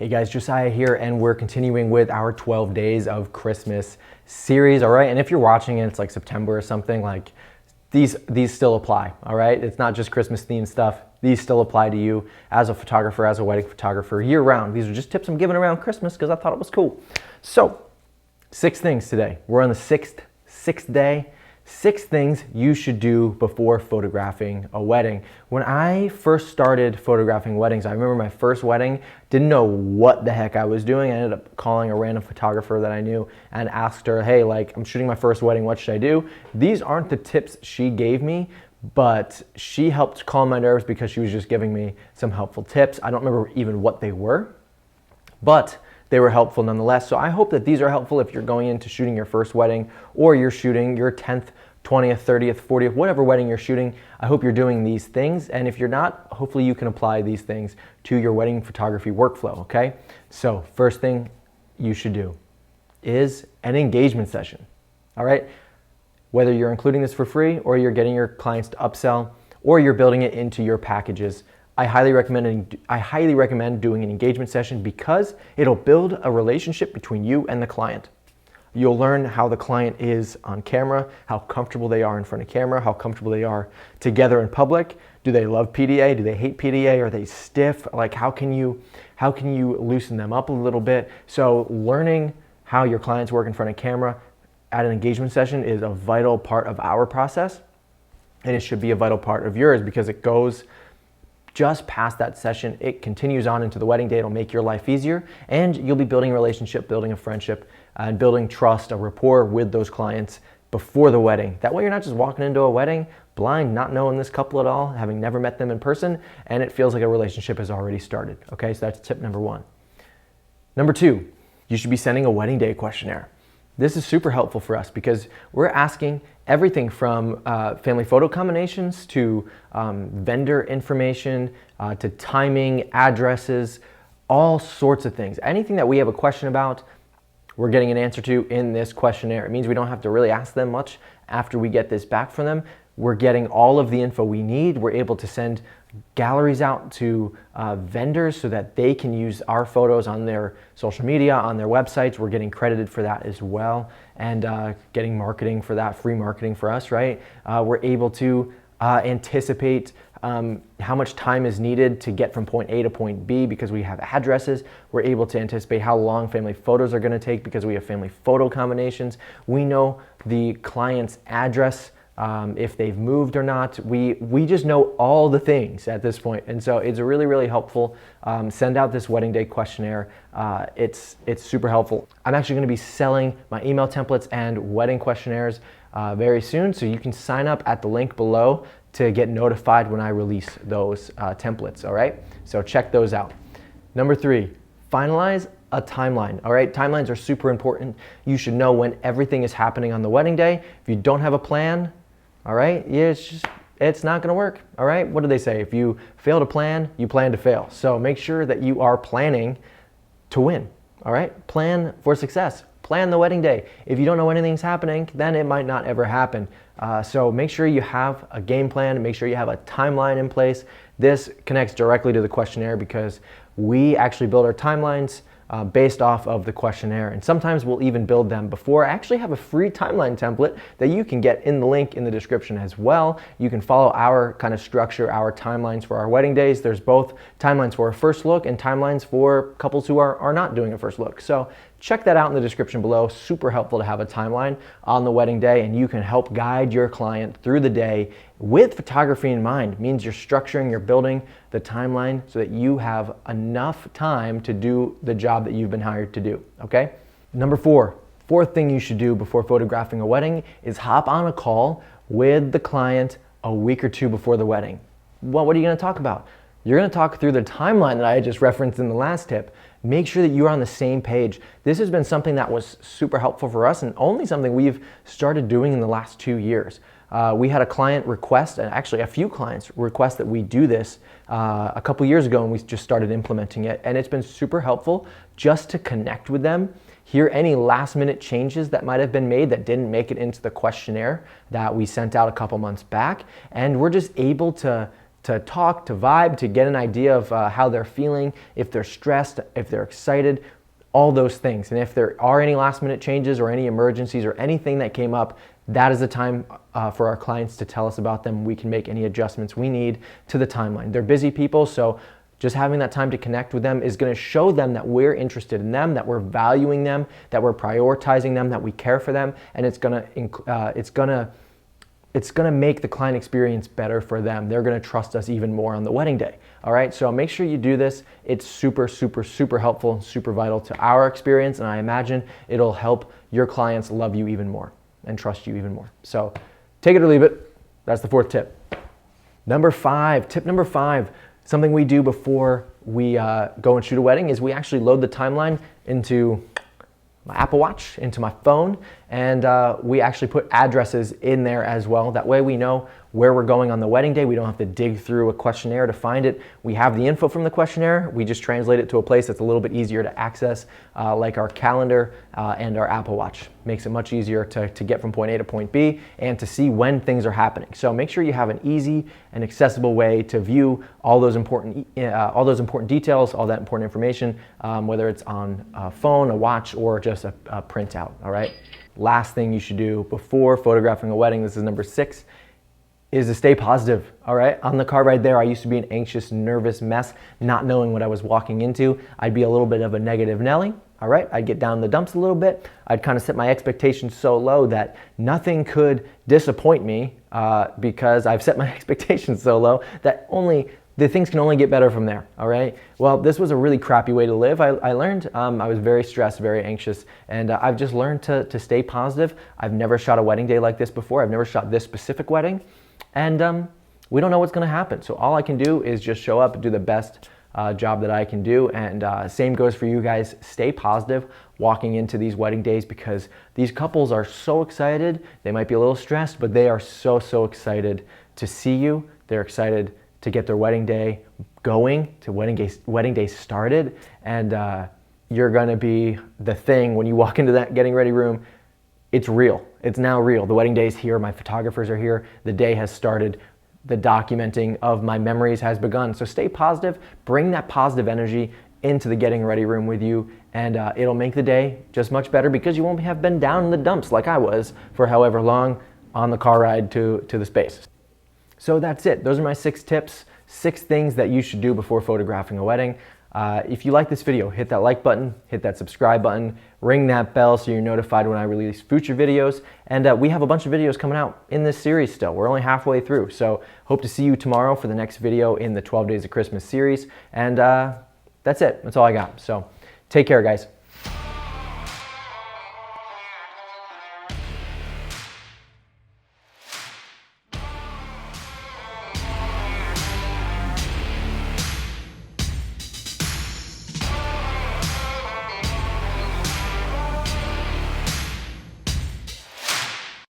Hey guys, Josiah here, and we're continuing with our 12 Days of Christmas series, all right? And if you're watching it, it's like September or something, like these still apply, all right? It's not just Christmas themed stuff. These still apply to you as a photographer, as a wedding photographer, year round. These are just tips I'm giving around Christmas because I thought it was cool. So, 6 things today. We're on the sixth day. 6 things you should do before photographing a wedding. When I first started photographing weddings, I remember my first wedding, didn't know what the heck I was doing. I ended up calling a random photographer that I knew and asked her, hey, like, I'm shooting my first wedding, what should I do? These aren't the tips she gave me, but she helped calm my nerves because she was just giving me some helpful tips. I don't remember even what they were, but they were helpful nonetheless. So I hope that these are helpful if you're going into shooting your first wedding or you're shooting your 10th, 20th, 30th, 40th, whatever wedding you're shooting. I hope you're doing these things. And if you're not, hopefully you can apply these things to your wedding photography workflow, okay? So first thing you should do is an engagement session, all right? Whether you're including this for free or you're getting your clients to upsell or you're building it into your packages, I highly recommend doing an engagement session because it'll build a relationship between you and the client. You'll learn how the client is on camera, how comfortable they are in front of camera, how comfortable they are together in public. Do they love PDA? Do they hate PDA? Are they stiff? Like, how can you loosen them up a little bit? So learning how your clients work in front of camera at an engagement session is a vital part of our process, and it should be a vital part of yours because it goes just past that session. It continues on into the wedding day. It'll make your life easier, and you'll be building a relationship, building a friendship, and building trust, a rapport with those clients before the wedding. That way you're not just walking into a wedding blind, not knowing this couple at all, having never met them in person, and it feels like a relationship has already started. Okay, so that's tip number 1. Number 2, you should be sending a wedding day questionnaire. This is super helpful for us because we're asking everything from family photo combinations to vendor information to timing, addresses, all sorts of things. Anything that we have a question about, we're getting an answer to in this questionnaire. It means we don't have to really ask them much after we get this back from them. We're getting all of the info we need. We're able to send galleries out to vendors so that they can use our photos on their social media, on their websites. We're getting credited for that as well, and getting marketing for that, free marketing for us, right? We're able to anticipate how much time is needed to get from point A to point B because we have addresses. We're able to anticipate how long family photos are going to take because we have family photo combinations. We know the client's address, if they've moved or not. We just know all the things at this point, and so it's really, really helpful. Send out this wedding day questionnaire. It's super helpful. I'm actually going to be selling my email templates and wedding questionnaires very soon, so you can sign up at the link below to get notified when I release those templates, all right? So check those out. Number 3, finalize a timeline, all right? Timelines are super important. You should know when everything is happening on the wedding day. If you don't have a plan, all right, yeah, it's not gonna work, all right? What do they say? If you fail to plan, you plan to fail. So make sure that you are planning to win, all right? Plan for success. Plan the wedding day. If you don't know when anything's happening, then it might not ever happen. So make sure you have a game plan, and make sure you have a timeline in place. This connects directly to the questionnaire because we actually build our timelines based off of the questionnaire, and sometimes we'll even build them before. I actually have a free timeline template that you can get in the link in the description as well. You can follow our kind of structure, our timelines for our wedding days. There's both timelines for a first look and timelines for couples who are not doing a first look. So check that out in the description below. Super helpful to have a timeline on the wedding day, and you can help guide your client through the day with photography in mind. It means you're structuring, you're building the timeline so that you have enough time to do the job that you've been hired to do, okay? Number 4, fourth thing you should do before photographing a wedding is hop on a call with the client a week or 2 before the wedding. Well, what are you gonna talk about? You're gonna talk through the timeline that I just referenced in the last tip. Make sure that you're on the same page. This has been something that was super helpful for us and only something we've started doing in the last 2 years. We had a client request, and actually a few clients request that we do this a couple years ago, and we just started implementing it. And it's been super helpful just to connect with them, hear any last minute changes that might have been made that didn't make it into the questionnaire that we sent out a couple months back. And we're just able to talk, to vibe, to get an idea of how they're feeling, if they're stressed, if they're excited, all those things. And if there are any last minute changes or any emergencies or anything that came up, that is the time for our clients to tell us about them. We can make any adjustments we need to the timeline. They're busy people, so just having that time to connect with them is going to show them that we're interested in them, that we're valuing them, that we're prioritizing them, that we care for them, and it's going to make the client experience better for them. They're going to trust us even more on the wedding day. All right, so make sure you do this. It's super, super, super helpful and super vital to our experience, and I imagine it'll help your clients love you even more and trust you even more. So take it or leave it. That's the fourth tip. Tip number five, something we do before we go and shoot a wedding is we actually load the timeline into my Apple Watch, into my phone, and we actually put addresses in there as well. That way we know where we're going on the wedding day. We don't have to dig through a questionnaire to find it. We have the info from the questionnaire. We just translate it to a place that's a little bit easier to access, like our calendar and our Apple Watch. Makes it much easier to get from point A to point B and to see when things are happening. So make sure you have an easy and accessible way to view all those important details, all that important information, whether it's on a phone, a watch, or just a printout, all right? Last thing you should do before photographing a wedding, this is number 6, is to stay positive, all right? On the car ride there, I used to be an anxious, nervous mess, not knowing what I was walking into. I'd be a little bit of a negative Nelly, all right? I'd get down in the dumps a little bit. I'd kind of set my expectations so low that nothing could disappoint me because I've set my expectations so low that the things can only get better from there, all right? Well, this was a really crappy way to live. I learned I was very stressed, very anxious, and I've just learned to stay positive. I've never shot a wedding day like this before. I've never shot this specific wedding. And we don't know what's going to happen. So all I can do is just show up and do the best job that I can do. And same goes for you guys. Stay positive walking into these wedding days because these couples are so excited. They might be a little stressed, but they are so, so excited to see you. They're excited to get their wedding day going, to wedding day started. And you're going to be the thing when you walk into that getting ready room. It's real. It's now real. The wedding day is here. My photographers are here. The day has started. The documenting of my memories has begun. So stay positive. Bring that positive energy into the getting ready room with you, and it'll make the day just much better because you won't have been down in the dumps like I was for however long on the car ride to the space. So that's it. Those are my 6 tips, 6 things that you should do before photographing a wedding. If you like this video, hit that like button, hit that subscribe button, ring that bell so you're notified when I release future videos. And we have a bunch of videos coming out in this series still. We're only halfway through. So hope to see you tomorrow for the next video in the 12 Days of Christmas series. And that's it. That's all I got. So take care, guys.